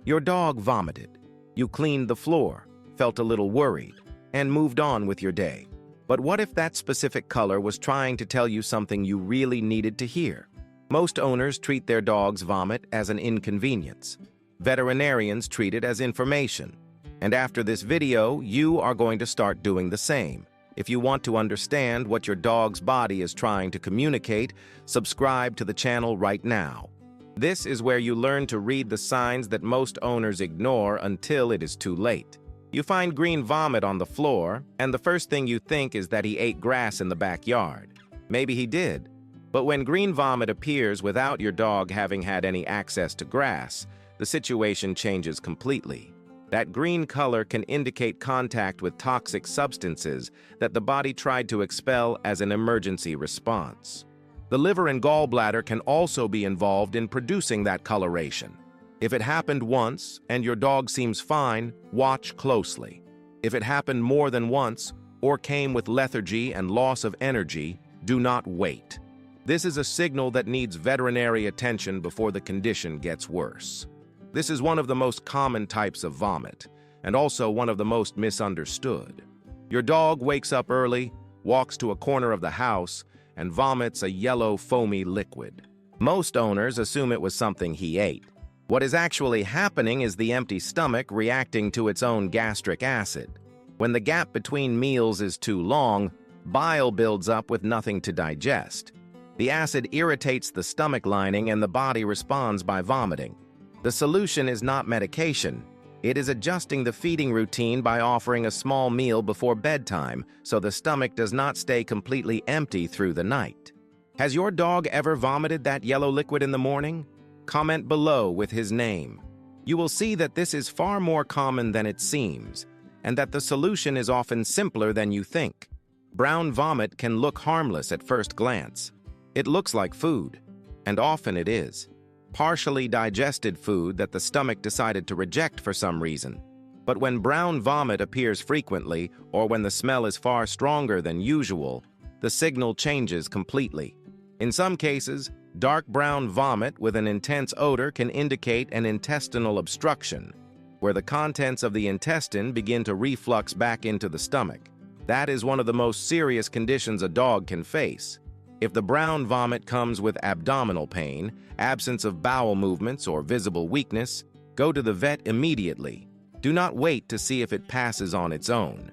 Your dog vomited. You cleaned the floor, felt a little worried, and moved on with your day. But what if that specific color was trying to tell you something you really needed to hear? Most owners treat their dog's vomit as an inconvenience. Veterinarians treat it as information. And after this video, you are going to start doing the same. If you want to understand what your dog's body is trying to communicate, subscribe to the channel right now. This is where you learn to read the signs that most owners ignore until it is too late. You find green vomit on the floor, and the first thing you think is that he ate grass in the backyard. Maybe he did. But when green vomit appears without your dog having had any access to grass, the situation changes completely. That green color can indicate contact with toxic substances that the body tried to expel as an emergency response. The liver and gallbladder can also be involved in producing that coloration. If it happened once and your dog seems fine, watch closely. If it happened more than once or came with lethargy and loss of energy, do not wait. This is a signal that needs veterinary attention before the condition gets worse. This is one of the most common types of vomit, and also one of the most misunderstood. Your dog wakes up early, walks to a corner of the house, and vomits a yellow, foamy liquid. Most owners assume it was something he ate. What is actually happening is the empty stomach reacting to its own gastric acid. When the gap between meals is too long, bile builds up with nothing to digest. The acid irritates the stomach lining and the body responds by vomiting. The solution is not medication. It is adjusting the feeding routine by offering a small meal before bedtime so the stomach does not stay completely empty through the night. Has your dog ever vomited that yellow liquid in the morning? Comment below with his name. You will see that this is far more common than it seems, and that the solution is often simpler than you think. Brown vomit can look harmless at first glance. It looks like food, and often it is. Partially digested food that the stomach decided to reject for some reason. But when brown vomit appears frequently, or when the smell is far stronger than usual, the signal changes completely. In some cases, dark brown vomit with an intense odor can indicate an intestinal obstruction, where the contents of the intestine begin to reflux back into the stomach. That is one of the most serious conditions a dog can face. If the brown vomit comes with abdominal pain, absence of bowel movements, or visible weakness, go to the vet immediately. Do not wait to see if it passes on its own.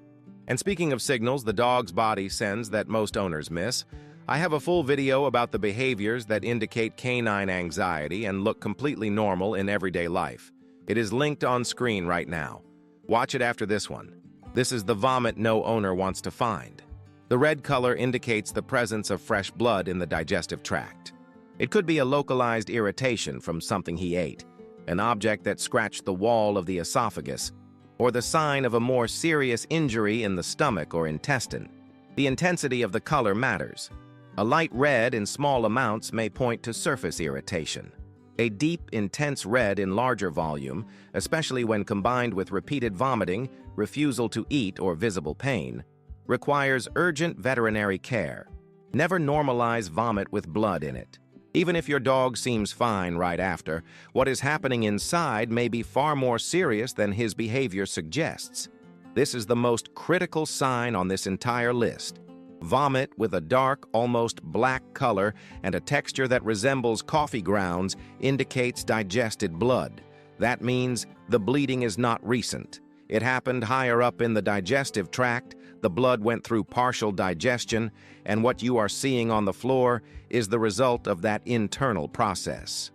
And speaking of signals the dog's body sends that most owners miss, I have a full video about the behaviors that indicate canine anxiety and look completely normal in everyday life. It is linked on screen right now. Watch it after this one. This is the vomit no owner wants to find. The red color indicates the presence of fresh blood in the digestive tract. It could be a localized irritation from something he ate, an object that scratched the wall of the esophagus, or the sign of a more serious injury in the stomach or intestine. The intensity of the color matters. A light red in small amounts may point to surface irritation. A deep, intense red in larger volume, especially when combined with repeated vomiting, refusal to eat, or visible pain, requires urgent veterinary care. Never normalize vomit with blood in it. Even if your dog seems fine right after, what is happening inside may be far more serious than his behavior suggests. This is the most critical sign on this entire list. Vomit with a dark, almost black color and a texture that resembles coffee grounds indicates digested blood. That means the bleeding is not recent. It happened higher up in the digestive tract, the blood went through partial digestion, and what you are seeing on the floor is the result of that internal process.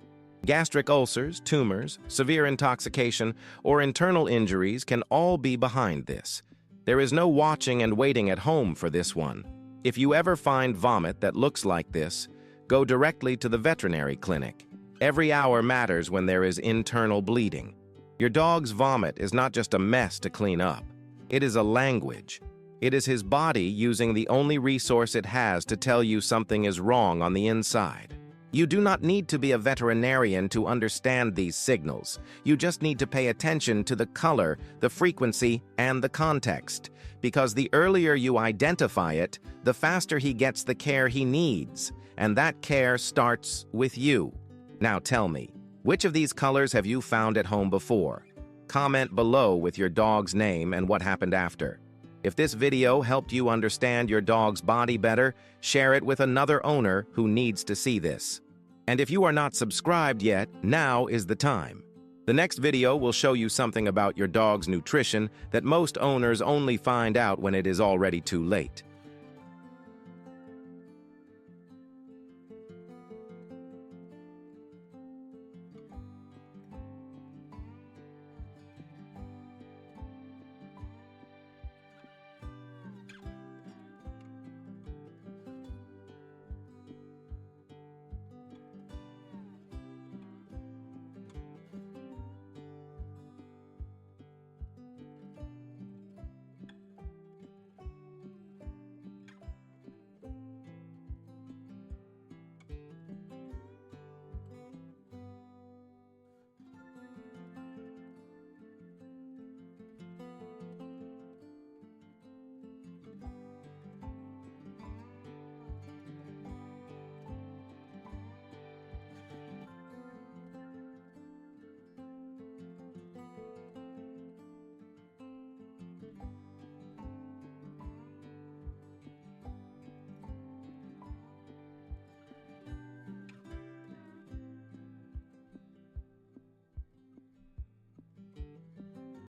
Gastric ulcers, tumors, severe intoxication, or internal injuries can all be behind this. There is no watching and waiting at home for this one. If you ever find vomit that looks like this, go directly to the veterinary clinic. Every hour matters when there is internal bleeding. Your dog's vomit is not just a mess to clean up. It is a language. It is his body using the only resource it has to tell you something is wrong on the inside. You do not need to be a veterinarian to understand these signals. You just need to pay attention to the color, the frequency, and the context. Because the earlier you identify it, the faster he gets the care he needs. And that care starts with you. Now tell me, Which of these colors have you found at home before? Comment below with your dog's name and what happened after. If this video helped you understand your dog's body better, share it with another owner who needs to see this. And if you are not subscribed yet, now is the time. The next video will show you something about your dog's nutrition that most owners only find out when it is already too late.